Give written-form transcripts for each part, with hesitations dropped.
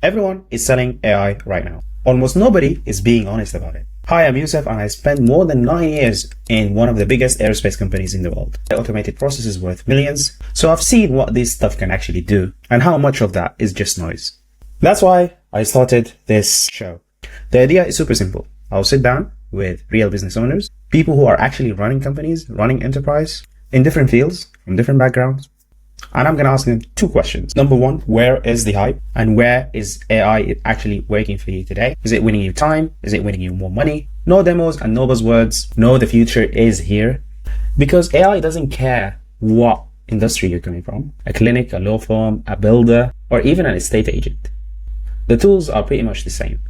Everyone is selling AI right now. Almost nobody is being honest about it. Hi, I'm Yusuf and I spent more than 9 years in one of the biggest aerospace companies in the world. I automated processes worth millions, so I've seen what this stuff can actually do and how much of that is just noise. That's why I started this show. The idea is super simple. I'll sit down with real business owners, people who are actually running companies, running enterprise in different fields, from different backgrounds, and I'm going to ask them 2 questions. Number 1, where is the hype? And where is AI actually working for you today? Is it winning you time? Is it winning you more money? No demos and no buzzwords. No, the future is here. Because AI doesn't care what industry you're coming from. A clinic, a law firm, a builder, or even an estate agent. The tools are pretty much the same.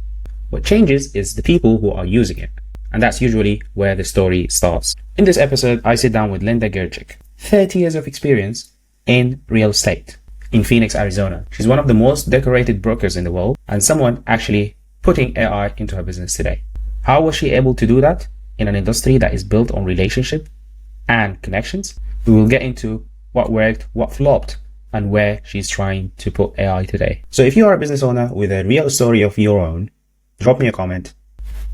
What changes is the people who are using it. And that's usually where the story starts. In this episode, I sit down with Linda Gerchick. 30 years of experience in real estate in Phoenix, Arizona. She's one of the most decorated brokers in the world and someone actually putting AI into her business today. How was she able to do that in an industry that is built on relationship and connections? We will get into what worked, what flopped, and where she's trying to put AI today. So if you are a business owner with a real story of your own, drop me a comment.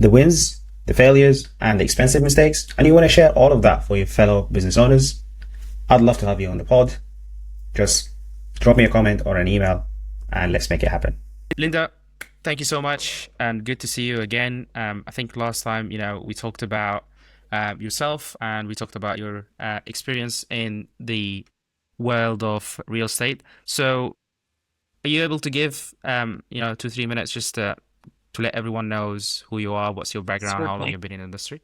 The wins, the failures, and the expensive mistakes, and you want to share all of that for your fellow business owners, I'd love to have you on the pod. Just drop me a comment or an email and let's make it happen. Linda, thank you so much and good to see you again. I think last time, we talked about yourself and we talked about your experience in the world of real estate. So are you able to give, 2-3 minutes just to let everyone knows who you are, what's your background, Certainly. How long you've been in the industry?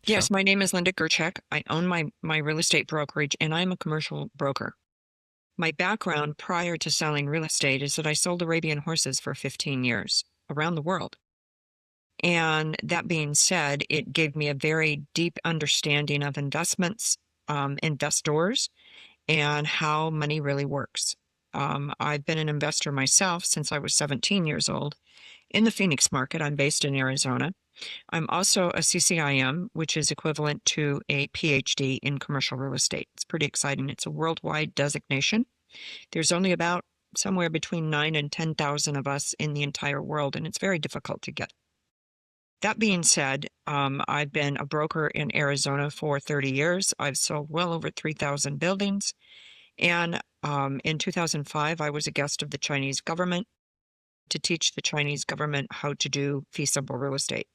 Yes, my name is Linda Gerchick. I own my real estate brokerage and I'm a commercial broker. My background prior to selling real estate is that I sold Arabian horses for 15 years around the world. And that being said, it gave me a very deep understanding of investments, investors, and how money really works. I've been an investor myself since I was 17 years old in the Phoenix market. I'm based in Arizona. I'm also a CCIM, which is equivalent to a PhD in commercial real estate. It's pretty exciting. It's a worldwide designation. There's only about somewhere between 9 and 10,000 of us in the entire world, and it's very difficult to get. That being said, I've been a broker in Arizona for 30 years. I've sold well over 3,000 buildings. And in 2005, I was a guest of the Chinese government to teach the Chinese government how to do feasible real estate.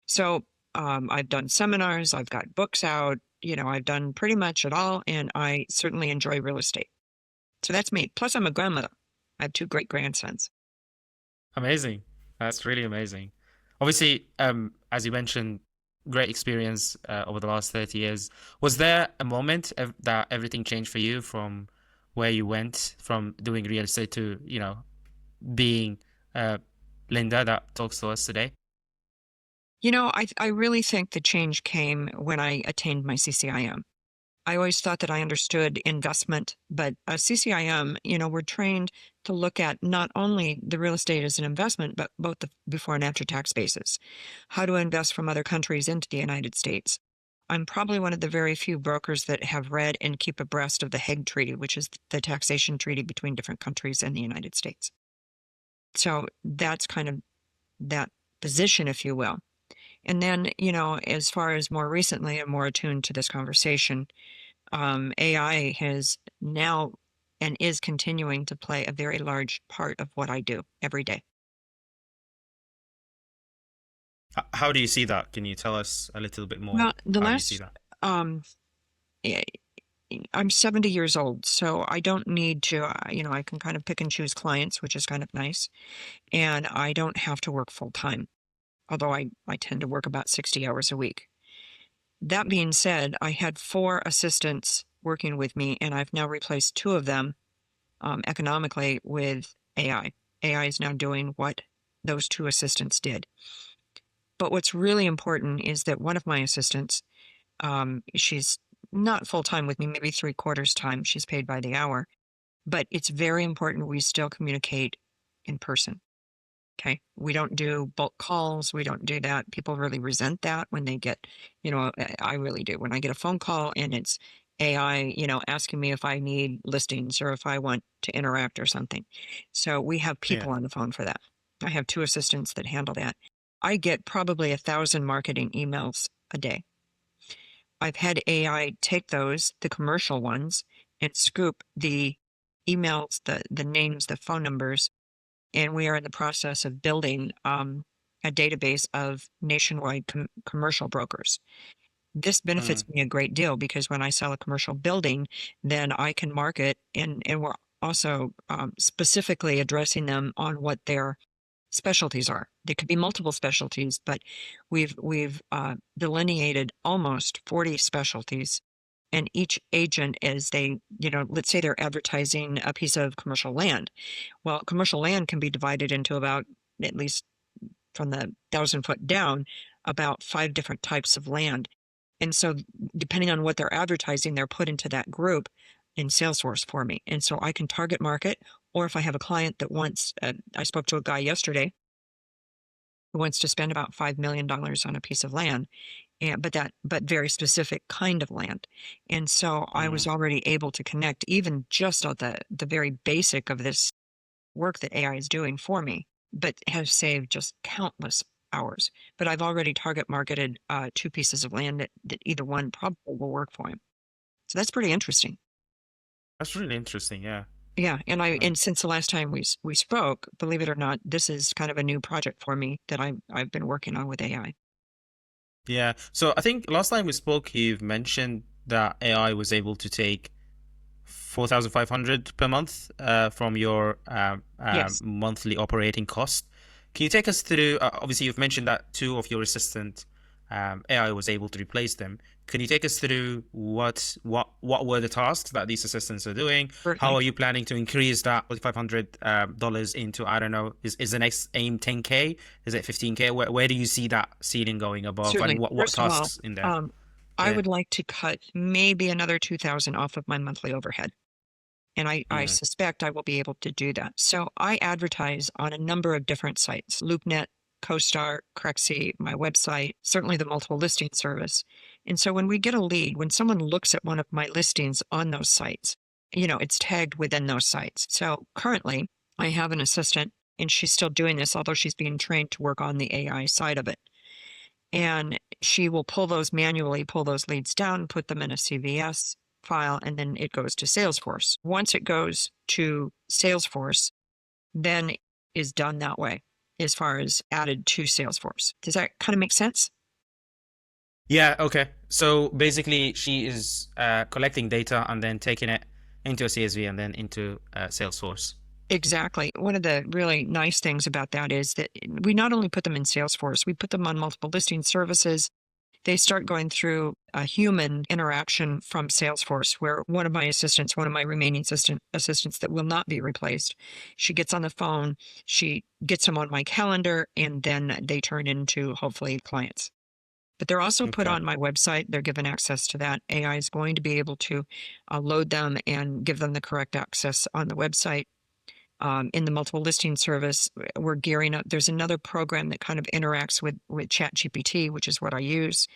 So I've done seminars, I've got books out, I've done pretty much it all, and I certainly enjoy real estate. So that's me. Plus, I'm a grandmother. I have 2 great grandsons. Amazing. That's really amazing. Obviously, as you mentioned, great experience over the last 30 years. Was there a moment that everything changed for you from where you went from doing real estate to, being Linda that talks to us today? I really think the change came when I attained my CCIM. I always thought that I understood investment, but a CCIM, we're trained to look at not only the real estate as an investment, but both the before and after tax basis, how to invest from other countries into the United States. I'm probably one of the very few brokers that have read and keep abreast of the Hague Treaty, which is the taxation treaty between different countries and the United States. So that's kind of that position, if you will. And then, as far as more recently and more attuned to this conversation, AI has now and is continuing to play a very large part of what I do every day. How do you see that? Can you tell us a little bit more? Well, How do you see that? I'm 70 years old, so I don't need to, I can kind of pick and choose clients, which is kind of nice. And I don't have to work full time, although I tend to work about 60 hours a week. That being said, I had 4 assistants working with me, and I've now replaced 2 of them economically with AI. AI is now doing what those 2 assistants did. But what's really important is that one of my assistants, she's not full-time with me, maybe 3/4 time. She's paid by the hour. But it's very important we still communicate in person. Okay. We don't do bulk calls. We don't do that. People really resent that when they get, I really do. When I get a phone call and it's AI, asking me if I need listings or if I want to interact or something. So we have people on the phone for that. I have 2 assistants that handle that. I get probably 1,000 marketing emails a day. I've had AI take those, the commercial ones, and scoop the emails, the names, the phone numbers, and we are in the process of building a database of nationwide commercial brokers. This benefits Mm, me a great deal because when I sell a commercial building, then I can market, and we're also specifically addressing them on what their specialties are. There could be multiple specialties, but we've delineated almost 40 specialties, and each agent, as they, let's say they're advertising a piece of commercial land. Well, commercial land can be divided into about, at least from the 1,000-foot down, about 5 different types of land. And so depending on what they're advertising, they're put into that group in Salesforce for me. And so I can target market, or if I have a client that wants, I spoke to a guy yesterday who wants to spend about $5 million on a piece of land, but very specific kind of land. And so I was mm. already able to connect even just on the very basic of this work that AI is doing for me, but has saved just countless hours. But I've already target marketed 2 pieces of land that either one probably will work for him. So that's pretty interesting. That's really interesting. Yeah. Yeah, Uh, and since the last time we spoke, believe it or not, this is kind of a new project for me that I've been working on with AI. Yeah. So I think last time we spoke, you've mentioned that AI was able to take 4,500 per month from your Yes, monthly operating cost. Can you take us through? Obviously, you've mentioned that 2 of your assistant AI was able to replace them. Can you take us through what were the tasks that these assistants are doing? How certainly. are you planning to increase that $4,500 into, I don't know, is the next aim 10K? Is it 15K? Where do you see that ceiling going above, and Certainly. what First of all, tasks in there? um, I Yeah. would like to cut maybe another 2,000 off of my monthly overhead. And I Mm, suspect I will be able to do that. So I advertise on a number of different sites: LoopNet, CoStar, Crexi, my website, certainly the multiple listing service. And so when we get a lead, when someone looks at one of my listings on those sites, it's tagged within those sites. So currently, I have an assistant, and she's still doing this, although she's being trained to work on the AI side of it. And she will manually pull those leads down, put them in a CVS file, and then it goes to Salesforce. Once it goes to Salesforce, then is done that way as far as added to Salesforce. Does that kind of make sense? Yeah, okay. So basically, she is collecting data and then taking it into a CSV and then into Salesforce. Exactly. One of the really nice things about that is that we not only put them in Salesforce, we put them on multiple listing services. They start going through a human interaction from Salesforce, where one of my assistants, one of my remaining assistants that will not be replaced, she gets on the phone, she gets them on my calendar, and then they turn into hopefully clients. But they're also put Okay. on my website. They're given access to that. AI is going to be able to load them and give them the correct access on the website. In the multiple listing service, we're gearing up. There's another program that kind of interacts with ChatGPT, which is what I use.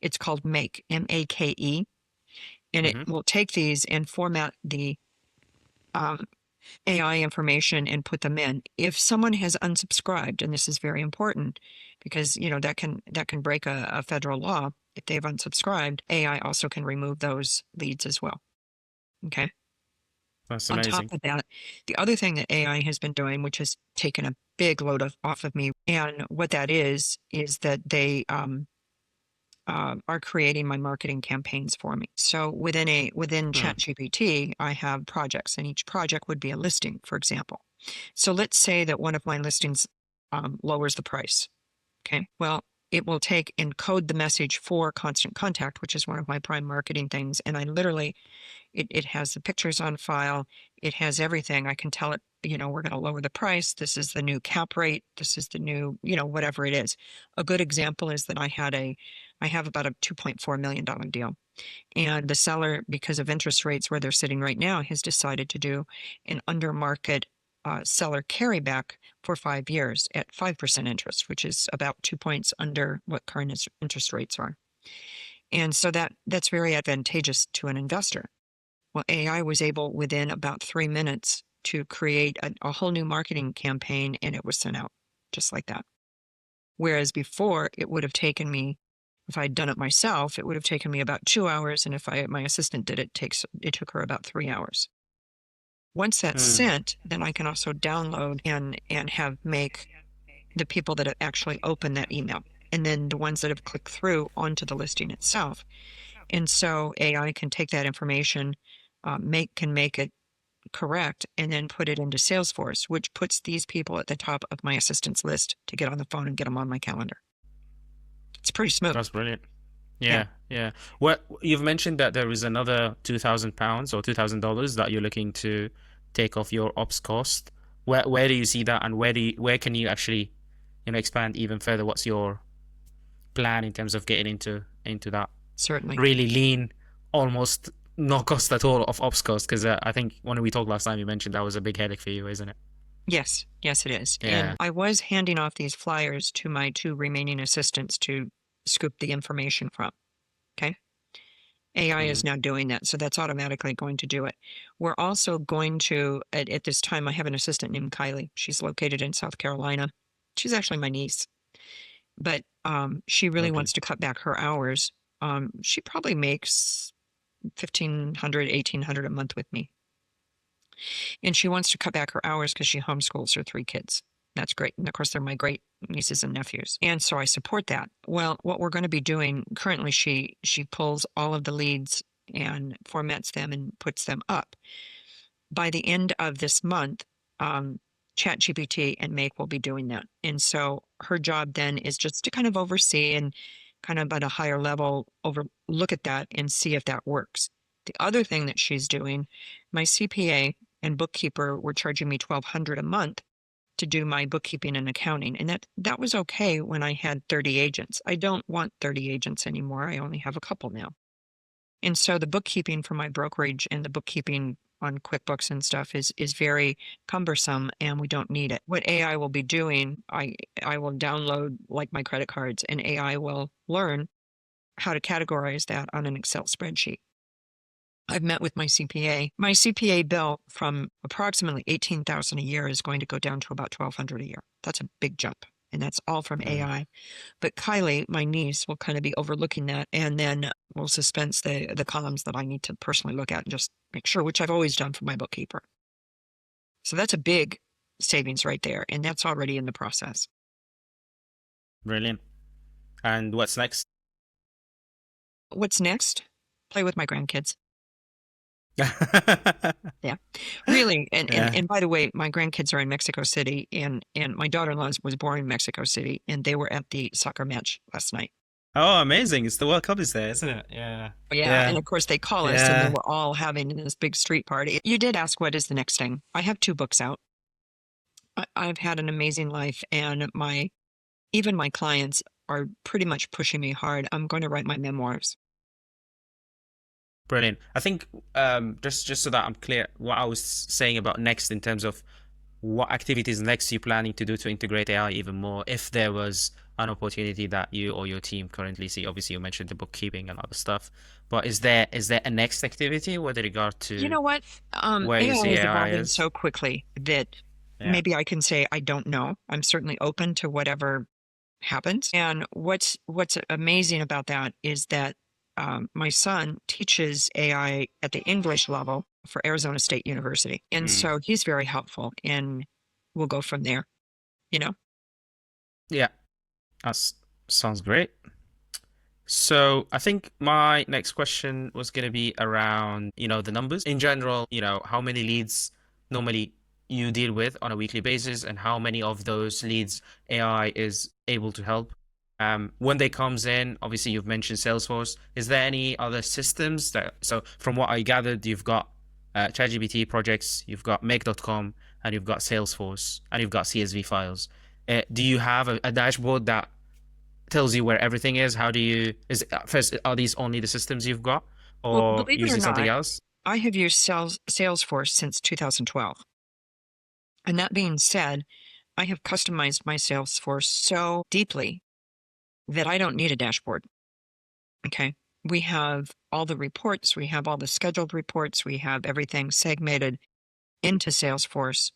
It's called Make, Make, and it Mm-hmm. will take these and format the um, AI information and put them in. If someone has unsubscribed, and this is very important because that can break a federal law. If they've unsubscribed, AI also can remove those leads as well. Okay. That's On top amazing. of that, the other thing that AI has been doing, which has taken a big load off of me, and what that is that they are creating my marketing campaigns for me. So within Hmm. ChatGPT, I have projects, and each project would be a listing, for example. So let's say that one of my listings lowers the price. Okay, well, it will take and code the message for Constant Contact, which is one of my prime marketing things, and I literally it has the pictures on file. It has everything. I can tell it, we're going to lower the price. This is the new cap rate. This is the new, whatever it is. A good example is that I have about a $2.4 million deal. And the seller, because of interest rates where they're sitting right now, has decided to do an under market seller carryback for 5 years at 5% interest, which is about 2 points under what current interest rates are. And so that's very advantageous to an investor. Well, AI was able within about 3 minutes to create a whole new marketing campaign, and it was sent out. just like that. Whereas before, it would have taken me, if I'd done it myself, it would have taken me about 2 hours. And if my assistant did it, it took her about 3 hours. Once that's sent, then I can also download and make the people that have actually opened that email, and then the ones that have clicked through onto the listing itself. And so AI can take that information, can make it correct, and then put it into Salesforce, which puts these people at the top of my assistant's list to get on the phone and get them on my calendar. It's pretty smooth. That's brilliant. Yeah. What you've mentioned that there is another £2,000 or $2,000 that you're looking to take off your ops cost. Where do you see that, and where can you actually, expand even further? What's your plan in terms of getting into that Certainly really lean, almost no cost at all of ops cost? Because I think when we talked last time, you mentioned that was a big headache for you, isn't it? Yes, it is. Yeah. And I was handing off these flyers to my 2 remaining assistants to scoop the information from. Okay. AI is now doing that. So that's automatically going to do it. We're also going to, at this time, I have an assistant named Kylie. She's located in South Carolina. She's actually my niece, but she really wants to cut back her hours. She probably makes $1,500, $1,800 a month with me. And she wants to cut back her hours because she homeschools her 3 kids. That's great. And of course, they're my great nieces and nephews. And so I support that. Well, what we're going to be doing currently, she pulls all of the leads and formats them and puts them up. By the end of this month, ChatGPT and Make will be doing that. And so her job then is just to kind of oversee and kind of at a higher level look at that and see if that works. The other thing that she's doing, my CPA and bookkeeper were charging me $1,200 a month to do my bookkeeping and accounting. And that was okay when I had 30 agents. I don't want 30 agents anymore. I only have a couple now. And so the bookkeeping for my brokerage and the bookkeeping on QuickBooks and stuff is very cumbersome, and we don't need it. What AI will be doing, I will download like my credit cards, and AI will learn how to categorize that on an Excel spreadsheet. I've met with my CPA. My CPA bill from approximately $18,000 a year is going to go down to about $1,200 a year. That's a big jump, and that's all from AI. But Kylie, my niece, will kind of be overlooking that, and then we'll suspense the columns that I need to personally look at and just make sure, which I've always done for my bookkeeper. So that's a big savings right there, and that's already in the process. Brilliant. And what's next? What's next? Play with my grandkids. Yeah, really. And by the way, my grandkids are in Mexico City, and my daughter-in-law was born in Mexico City, and they were at the soccer match last night. Oh, amazing. It's the World Cup is there, isn't it? Yeah. And of course they call us, and they were all having this big street party. You did ask what is the next thing. I have 2 books out. I've had an amazing life, and even my clients are pretty much pushing me hard. I'm going to write my memoirs. Brilliant. I think just so that I'm clear, what I was saying about next in terms of what activities next you're planning to do to integrate AI even more, if there was an opportunity that you or your team currently see. Obviously, you mentioned the bookkeeping and other stuff, but is there a next activity with regard to what? where you see is AI evolving is? so quickly that maybe I can say I don't know. I'm certainly open to whatever happens. And what's amazing about that is that my son teaches AI at the English level for Arizona State University. And so he's very helpful, and we'll go from there, Yeah, that sounds great. So I think my next question was going to be around, the numbers in general, how many leads normally you deal with on a weekly basis, and how many of those leads AI is able to help. When they comes in, obviously you've mentioned Salesforce. Is there any other systems so from what I gathered, you've got ChatGPT projects, you've got Make.com, and you've got Salesforce, and you've got CSV files. Do you have a dashboard that tells you where everything is? First, are these only the systems you've got, or using something else? I have used Salesforce since 2012. And that being said, I have customized my Salesforce so deeply that I don't need a dashboard. Okay. We have all the reports. We have all the scheduled reports. We have everything segmented into Salesforce.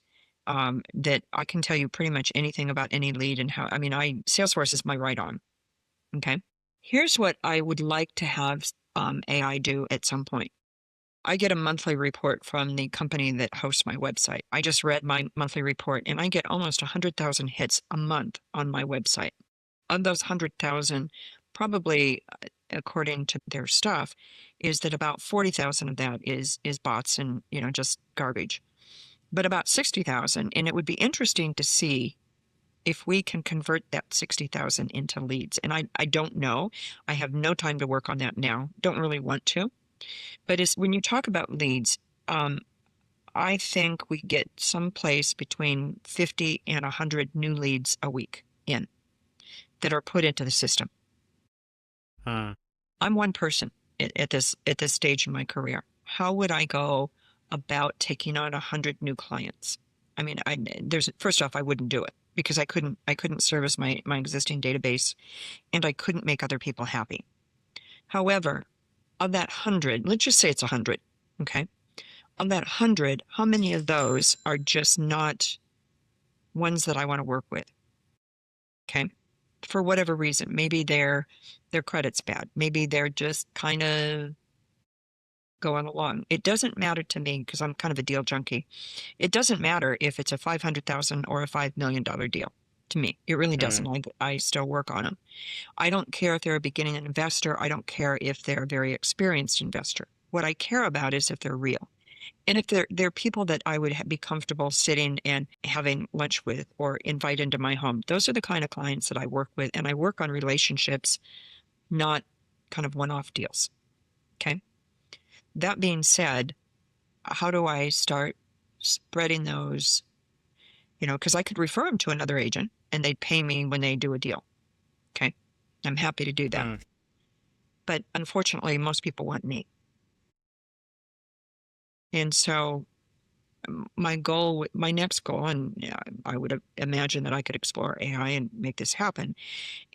that I can tell you pretty much anything about any lead and how, Salesforce is my right arm. Okay. Here's what I would like to have AI do at some point. I get a monthly report from the company that hosts my website. I just read my monthly report and I get almost 100,000 hits a month on my website. Of those 100,000, probably according to their stuff, is that about 40,000 of that is bots and, just garbage. But about 60,000, and it would be interesting to see if we can convert that 60,000 into leads. And I don't know. I have no time to work on that now. Don't really want to. But when you talk about leads, I think we get someplace between 50 and 100 new leads a week in that are put into the system. I'm one person at this stage in my career. How would I go about taking on 100 new clients? First off, I wouldn't do it because I couldn't service my existing database, and I couldn't make other people happy. However, of that 100, let's just say it's 100, okay? Of that 100, how many of those are just not ones that I want to work with? Okay, for whatever reason, maybe their credit's bad, maybe they're just kind of going along. It doesn't matter to me because I'm kind of a deal junkie. It doesn't matter if it's a $500,000 or a $5 million deal. To me, it really doesn't. I still work on them. I don't care if they're a beginning investor. I don't care if they're a very experienced investor. What I care about is if they're real. And if they're people that I would be comfortable sitting and having lunch with or invite into my home. Those are the kind of clients that I work with. And I work on relationships, not kind of one-off deals. Okay. That being said, how do I start spreading those? Because I could refer them to another agent and they'd pay me when they do a deal. Okay. I'm happy to do that. But unfortunately, most people want me. And so my next goal, and I would imagine that I could explore AI and make this happen,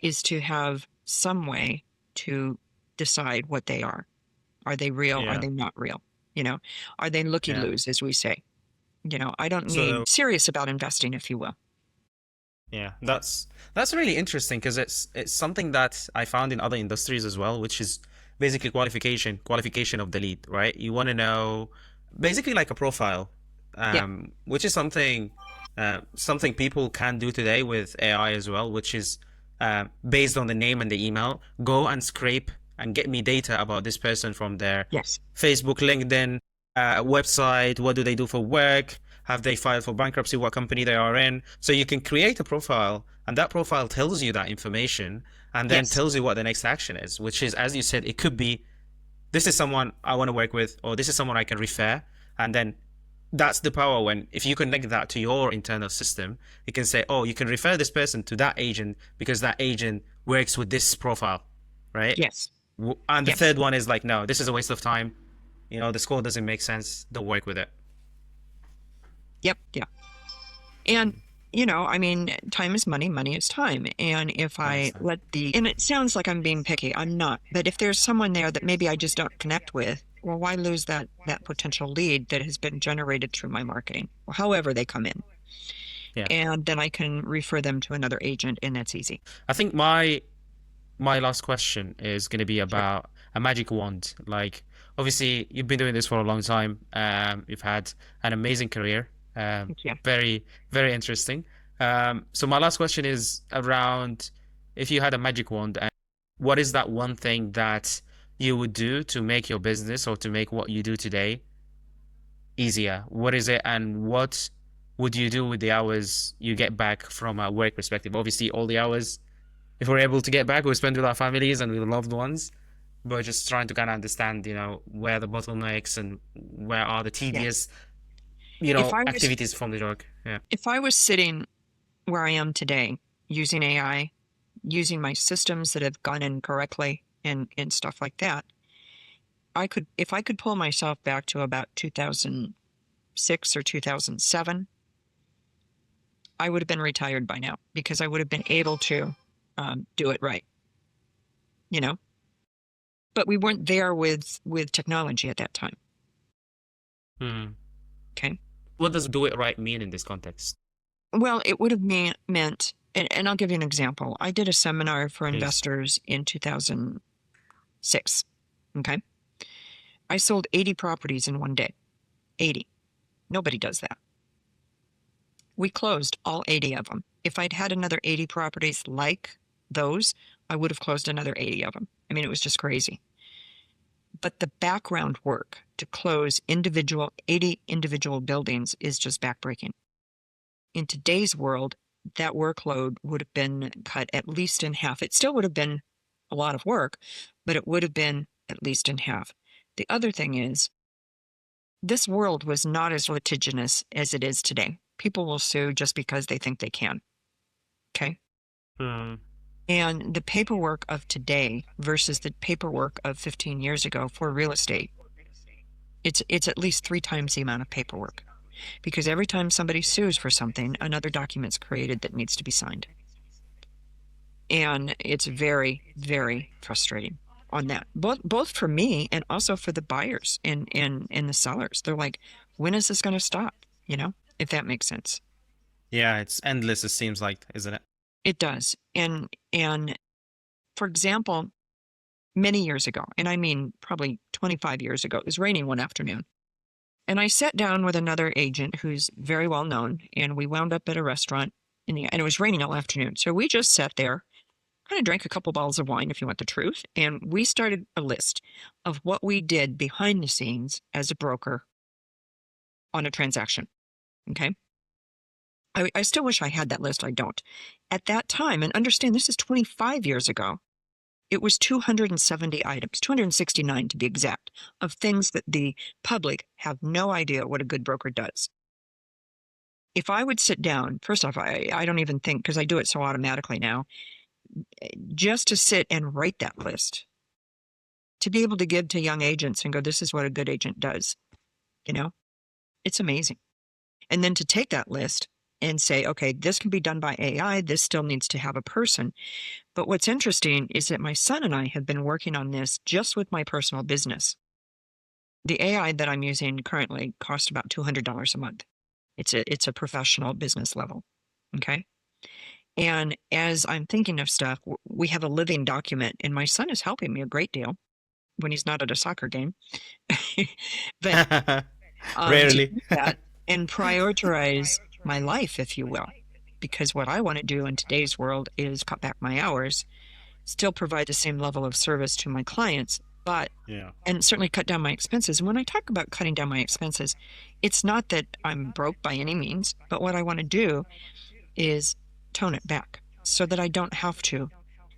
is to have some way to decide what they are. Are they real? Yeah. Are they not real? Are they looky-loos, as we say? I don't need serious about investing, if you will. Yeah, that's really interesting because it's something that I found in other industries as well, which is basically qualification of the lead, right? You want to know basically like a profile, which is something people can do today with AI as well, which is based on the name and the email. Go and scrape and get me data about this person from their Facebook, LinkedIn, website. What do they do for work? Have they filed for bankruptcy? What company they are in? So you can create a profile, and that profile tells you that information, and then tells you what the next action is, which is, as you said, it could be, this is someone I want to work with, or this is someone I can refer. And then that's the power if you connect that to your internal system, you can say, oh, you can refer this person to that agent because that agent works with this profile, right? Yes. And the third one is like, no, this is a waste of time. The score doesn't make sense. Don't work with it. Yep. Yeah. And, time is money, money is time. And if I and it sounds like I'm being picky, I'm not. But if there's someone there that maybe I just don't connect with, well, why lose that potential lead that has been generated through my marketing, or however they come in? Yeah. And then I can refer them to another agent, and that's easy. I think my last question is going to be about a magic wand. Like, obviously, you've been doing this for a long time. You've had an amazing career. Very, very interesting. So my last question is around, if you had a magic wand, what is that one thing that you would do to make your business or to make what you do today easier? What is it, and what would you do with the hours you get back from a work perspective? Obviously, all the hours, if we're able to get back, we spend with our families and with loved ones. But just trying to kind of understand, where the bottlenecks and where are the tedious, activities from the job. Yeah. If I was sitting where I am today, using AI, using my systems that have gone in correctly and stuff like that, if I could pull myself back to about 2006 or 2007, I would have been retired by now because I would have been able to do it right. But we weren't there with technology at that time. Mm-hmm. Okay. What does do it right mean in this context? Well, it would have meant, and I'll give you an example. I did a seminar for Please. investors in 2006. Okay. I sold 80 properties in one day. 80. Nobody does that. We closed all 80 of them. If I'd had another 80 properties like those, I would have closed another 80 of them. I mean, it was just crazy. But the background work to close 80 individual buildings is just backbreaking. In today's world, that workload would have been cut at least in half. It still would have been a lot of work, but it would have been at least in half. The other thing is, this world was not as litigious as it is today. People will sue just because they think they can. Okay? And the paperwork of today versus the paperwork of 15 years ago for real estate, it's at least 3 times the amount of paperwork. Because every time somebody sues for something, another document's created that needs to be signed. And it's very, very frustrating on that, both for me and also for the buyers and the sellers. They're like, when is this going to stop? You know, if that makes sense. Yeah, it's endless, it seems like, isn't it? It does. And for example, many years ago, and I mean probably 25 years ago, it was raining one afternoon. And I sat down with another agent who's very well known, and we wound up at a restaurant, and it was raining all afternoon. So we just sat there, kind of drank a couple bottles of wine, if you want the truth, and we started a list of what we did behind the scenes as a broker on a transaction. Okay? I still wish I had that list. I don't. At that time, and understand this is 25 years ago, it was 270 items, 269 to be exact, of things that the public have no idea what a good broker does. If I would sit down, first off, I don't even think, because I do it so automatically now, just to sit and write that list, to be able to give to young agents and go, this is what a good agent does, you know, it's amazing. And then to take that list and say, okay, this can be done by AI, this still needs to have a person. But what's interesting is that my son and I have been working on this just with my personal business. The AI that I'm using currently costs about $200 a month. It's a professional business level, okay? And as I'm thinking of stuff, we have a living document, and my son is helping me a great deal when he's not at a soccer game. But Rarely. to do that and prioritize my life, if you will, because what I want to do in today's world is cut back my hours, still provide the same level of service to my clients, but and certainly cut down my expenses. And when I talk about cutting down my expenses, it's not that I'm broke by any means, but what I want to do is tone it back so that I don't have to.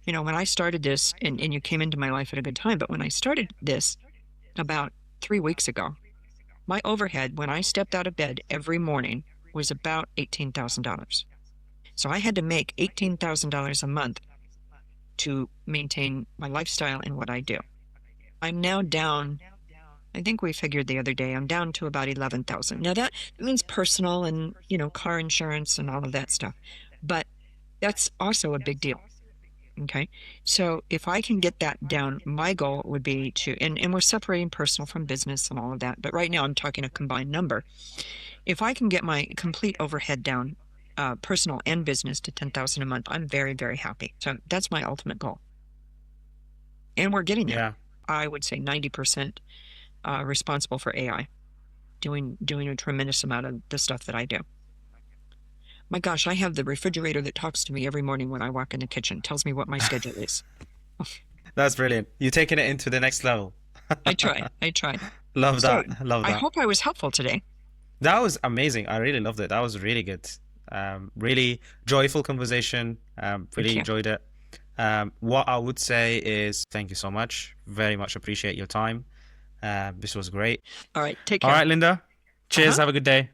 You know, when I started this, and you came into my life at a good time, but when I started this about 3 weeks ago, my overhead when I stepped out of bed every morning was about $18,000. So I had to make $18,000 a month to maintain my lifestyle and what I do. I'm now down, I think we figured the other day, I'm down to about 11,000. Now that means personal and, you know, car insurance and all of that stuff. But that's also a big deal. Okay. So if I can get that down, my goal would be to, and we're separating personal from business and all of that, but right now I'm talking a combined number. If I can get my complete overhead down, personal and business, to 10,000 a month, I'm very, very happy. So that's my ultimate goal. And we're getting there. Yeah. I would say 90% responsible for AI, doing a tremendous amount of the stuff that I do. My gosh, I have the refrigerator that talks to me every morning when I walk in the kitchen, tells me what my schedule is. That's brilliant. You're taking it into the next level. I try. Love that. So, Love that. I hope I was helpful today. That was amazing. I really loved it. That was really good. Really joyful conversation. Really enjoyed it. What I would say is thank you so much. Very much appreciate your time. This was great. All right. Take care. All right, Linda. Cheers. Have a good day.